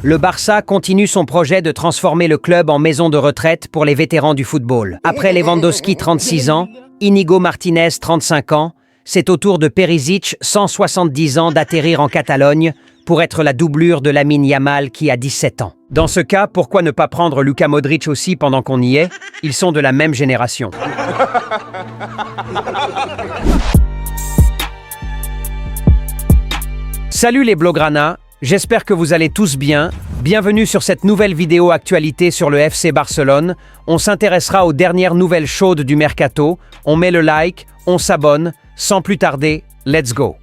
Le Barça continue son projet de transformer le club en maison de retraite pour les vétérans du football. Après Lewandowski, 36 ans, Inigo Martinez, 35 ans, c'est au tour de Perisic, 170 ans, d'atterrir en Catalogne pour être la doublure de Lamine Yamal qui a 17 ans. Dans ce cas, pourquoi ne pas prendre Luka Modric aussi pendant qu'on y est? Ils sont de la même génération. Salut les Blaugrana, j'espère que vous allez tous bien. Bienvenue sur cette nouvelle vidéo actualité sur le FC Barcelone. On s'intéressera aux dernières nouvelles chaudes du mercato. On met le like, on s'abonne. Sans plus tarder, let's go!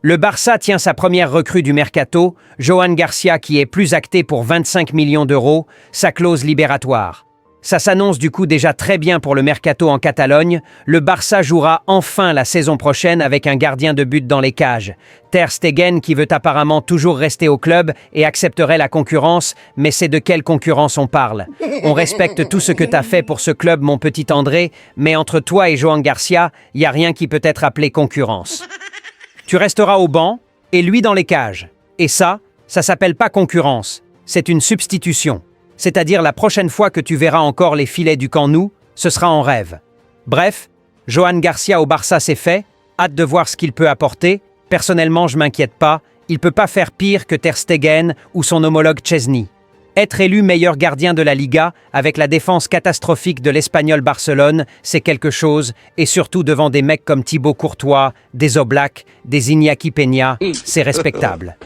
Le Barça tient sa première recrue du mercato, Johan Garcia qui est plus acté pour 25 millions d'euros, sa clause libératoire. Ça s'annonce du coup déjà très bien pour le mercato en Catalogne. Le Barça jouera enfin la saison prochaine avec un gardien de but dans les cages. Ter Stegen qui veut apparemment toujours rester au club et accepterait la concurrence, mais c'est de quelle concurrence on parle? On respecte tout ce que t'as fait pour ce club, mon petit André, mais entre toi et Johan Garcia, il n'y a rien qui peut être appelé concurrence. Tu resteras au banc et lui dans les cages. Et ça s'appelle pas concurrence, c'est une substitution. C'est-à-dire la prochaine fois que tu verras encore les filets du Camp Nou, ce sera en rêve. Bref, Johan Garcia au Barça c'est fait, hâte de voir ce qu'il peut apporter. Personnellement, je m'inquiète pas, il peut pas faire pire que Ter Stegen ou son homologue Chesney. Être élu meilleur gardien de la Liga avec la défense catastrophique de l'Espagnol Barcelone, c'est quelque chose, et surtout devant des mecs comme Thibaut Courtois, des Oblak, des Iñaki Peña, c'est respectable.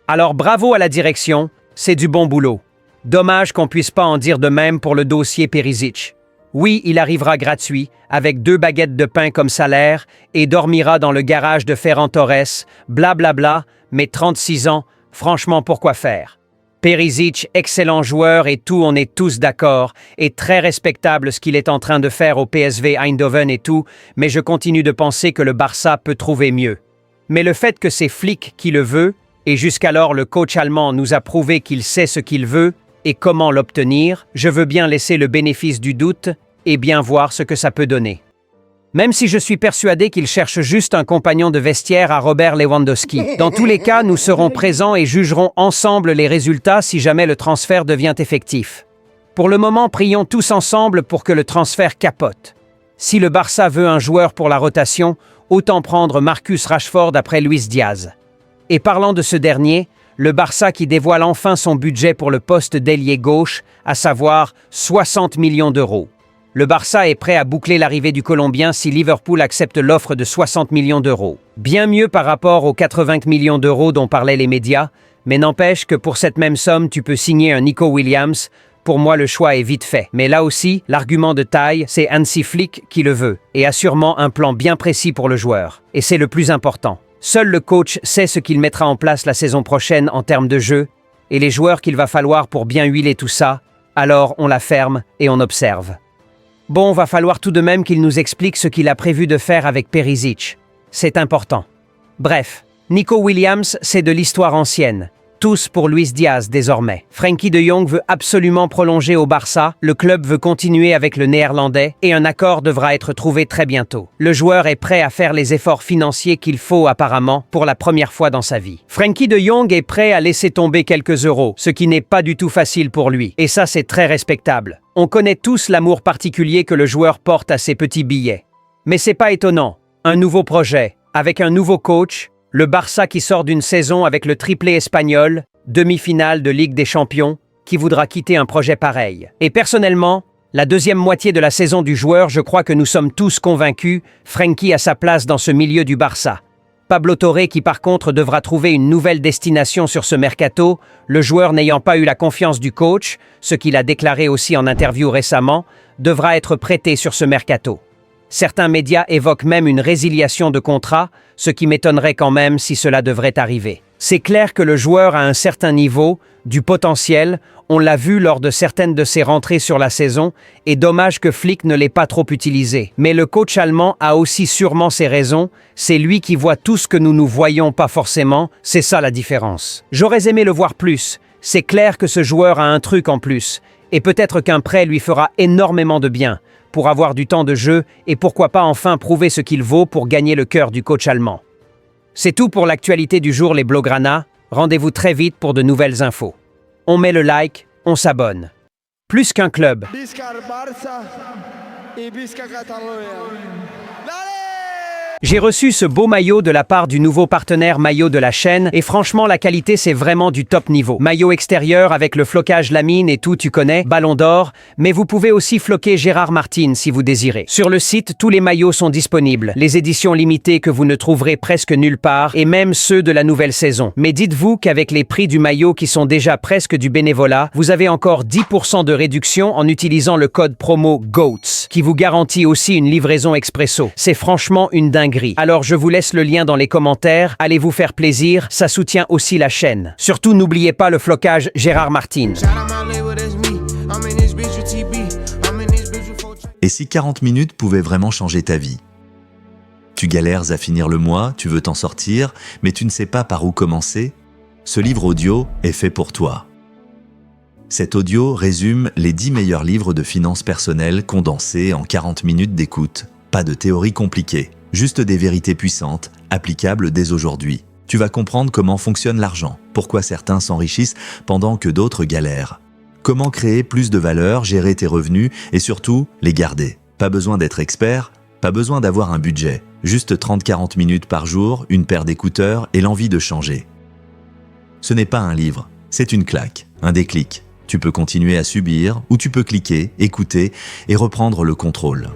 Alors bravo à la direction, c'est du bon boulot. Dommage qu'on puisse pas en dire de même pour le dossier Perisic. Oui, il arrivera gratuit, avec 2 baguettes de pain comme salaire, et dormira dans le garage de Ferran Torres, blablabla, mais 36 ans, franchement pourquoi faire? Perisic, excellent joueur et tout, on est tous d'accord, et très respectable ce qu'il est en train de faire au PSV Eindhoven et tout, mais je continue de penser que le Barça peut trouver mieux. Mais le fait que c'est Flick qui le veut, et jusqu'alors le coach allemand nous a prouvé qu'il sait ce qu'il veut, et comment l'obtenir, je veux bien laisser le bénéfice du doute et bien voir ce que ça peut donner. Même si je suis persuadé qu'il cherche juste un compagnon de vestiaire à Robert Lewandowski. Dans tous les cas, nous serons présents et jugerons ensemble les résultats si jamais le transfert devient effectif. Pour le moment, prions tous ensemble pour que le transfert capote. Si le Barça veut un joueur pour la rotation, autant prendre Marcus Rashford après Luis Diaz. Et parlant de ce dernier, le Barça qui dévoile enfin son budget pour le poste d'ailier gauche, à savoir 60 millions d'euros. Le Barça est prêt à boucler l'arrivée du Colombien si Liverpool accepte l'offre de 60 millions d'euros. Bien mieux par rapport aux 80 millions d'euros dont parlaient les médias, mais n'empêche que pour cette même somme, tu peux signer un Nico Williams. Pour moi, le choix est vite fait. Mais là aussi, l'argument de taille, c'est Hansi Flick qui le veut, et a sûrement un plan bien précis pour le joueur. Et c'est le plus important. Seul le coach sait ce qu'il mettra en place la saison prochaine en termes de jeu, et les joueurs qu'il va falloir pour bien huiler tout ça, alors on la ferme et on observe. Bon, va falloir tout de même qu'il nous explique ce qu'il a prévu de faire avec Perisic. C'est important. Bref, Nico Williams, c'est de l'histoire ancienne. Tous pour Luis Diaz désormais. Frenkie de Jong veut absolument prolonger au Barça, le club veut continuer avec le Néerlandais et un accord devra être trouvé très bientôt. Le joueur est prêt à faire les efforts financiers qu'il faut apparemment pour la première fois dans sa vie. Frenkie de Jong est prêt à laisser tomber quelques euros, ce qui n'est pas du tout facile pour lui. Et ça, c'est très respectable. On connaît tous l'amour particulier que le joueur porte à ses petits billets. Mais c'est pas étonnant. Un nouveau projet, avec un nouveau coach, le Barça qui sort d'une saison avec le triplé espagnol, demi-finale de Ligue des Champions, qui voudra quitter un projet pareil. Et personnellement, la deuxième moitié de la saison du joueur, je crois que nous sommes tous convaincus, Frenkie a sa place dans ce milieu du Barça. Pablo Torre qui par contre devra trouver une nouvelle destination sur ce mercato, le joueur n'ayant pas eu la confiance du coach, ce qu'il a déclaré aussi en interview récemment, devra être prêté sur ce mercato. Certains médias évoquent même une résiliation de contrat, ce qui m'étonnerait quand même si cela devrait arriver. C'est clair que le joueur a un certain niveau, du potentiel, on l'a vu lors de certaines de ses rentrées sur la saison, et dommage que Flick ne l'ait pas trop utilisé. Mais le coach allemand a aussi sûrement ses raisons, c'est lui qui voit tout ce que nous ne voyons pas forcément, c'est ça la différence. J'aurais aimé le voir plus, c'est clair que ce joueur a un truc en plus, et peut-être qu'un prêt lui fera énormément de bien, pour avoir du temps de jeu et pourquoi pas enfin prouver ce qu'il vaut pour gagner le cœur du coach allemand. C'est tout pour l'actualité du jour les Blaugrana. Rendez-vous très vite pour de nouvelles infos. On met le like, on s'abonne. Plus qu'un club. Visca el Barça y Visca Catalunya. J'ai reçu ce beau maillot de la part du nouveau partenaire maillot de la chaîne et franchement la qualité c'est vraiment du top niveau. Maillot extérieur avec le flocage lamine et tout tu connais, ballon d'or, mais vous pouvez aussi floquer Gérard Martin si vous désirez. Sur le site, tous les maillots sont disponibles, les éditions limitées que vous ne trouverez presque nulle part et même ceux de la nouvelle saison. Mais dites-vous qu'avec les prix du maillot qui sont déjà presque du bénévolat, vous avez encore 10% de réduction en utilisant le code promo GOATS qui vous garantit aussi une livraison expresso. C'est franchement une dinguerie. Alors je vous laisse le lien dans les commentaires, allez vous faire plaisir, ça soutient aussi la chaîne. Surtout n'oubliez pas le flocage Gérard Martin. Et si 40 minutes pouvaient vraiment changer ta vie? Tu galères à finir le mois, tu veux t'en sortir, mais tu ne sais pas par où commencer? Ce livre audio est fait pour toi. Cet audio résume les 10 meilleurs livres de finances personnelles condensés en 40 minutes d'écoute. Pas de théorie compliquée. Juste des vérités puissantes, applicables dès aujourd'hui. Tu vas comprendre comment fonctionne l'argent, pourquoi certains s'enrichissent pendant que d'autres galèrent. Comment créer plus de valeur, gérer tes revenus et surtout, les garder. Pas besoin d'être expert, pas besoin d'avoir un budget. Juste 30-40 minutes par jour, une paire d'écouteurs et l'envie de changer. Ce n'est pas un livre, c'est une claque, un déclic. Tu peux continuer à subir ou tu peux cliquer, écouter et reprendre le contrôle.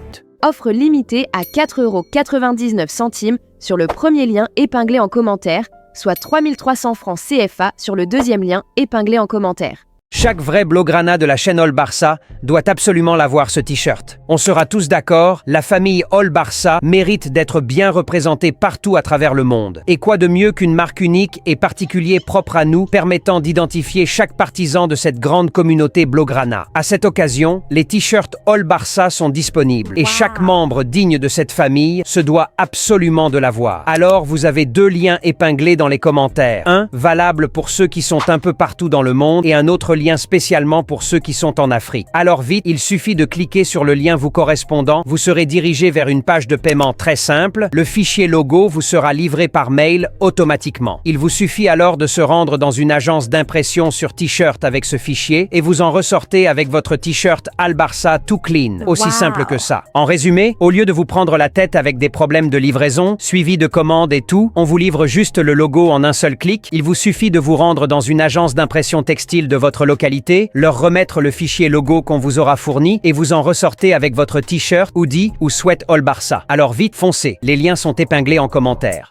Offre limitée à 4,99 € sur le premier lien épinglé en commentaire, soit 3 300 francs CFA sur le deuxième lien épinglé en commentaire. Chaque vrai Blaugrana de la chaîne All Barça doit absolument l'avoir ce t-shirt. On sera tous d'accord, la famille All Barça mérite d'être bien représentée partout à travers le monde. Et quoi de mieux qu'une marque unique et particulier propre à nous, permettant d'identifier chaque partisan de cette grande communauté Blaugrana. À cette occasion, les t-shirts All Barça sont disponibles et chaque membre digne de cette famille se doit absolument de l'avoir. Alors vous avez 2 liens épinglés dans les commentaires. Un valable pour ceux qui sont un peu partout dans le monde et un autre lien spécialement pour ceux qui sont en Afrique. Alors vite, il suffit de cliquer sur le lien vous correspondant, vous serez dirigé vers une page de paiement très simple, le fichier logo vous sera livré par mail automatiquement. Il vous suffit alors de se rendre dans une agence d'impression sur t-shirt avec ce fichier et vous en ressortez avec votre t-shirt Al Barça tout clean. Aussi simple que ça. En résumé, au lieu de vous prendre la tête avec des problèmes de livraison, suivi de commandes et tout, on vous livre juste le logo en un seul clic. Il vous suffit de vous rendre dans une agence d'impression textile de votre localité, leur remettre le fichier logo qu'on vous aura fourni et vous en ressortez avec votre t-shirt, hoodie ou sweat All Barça. Alors vite, foncez, les liens sont épinglés en commentaire.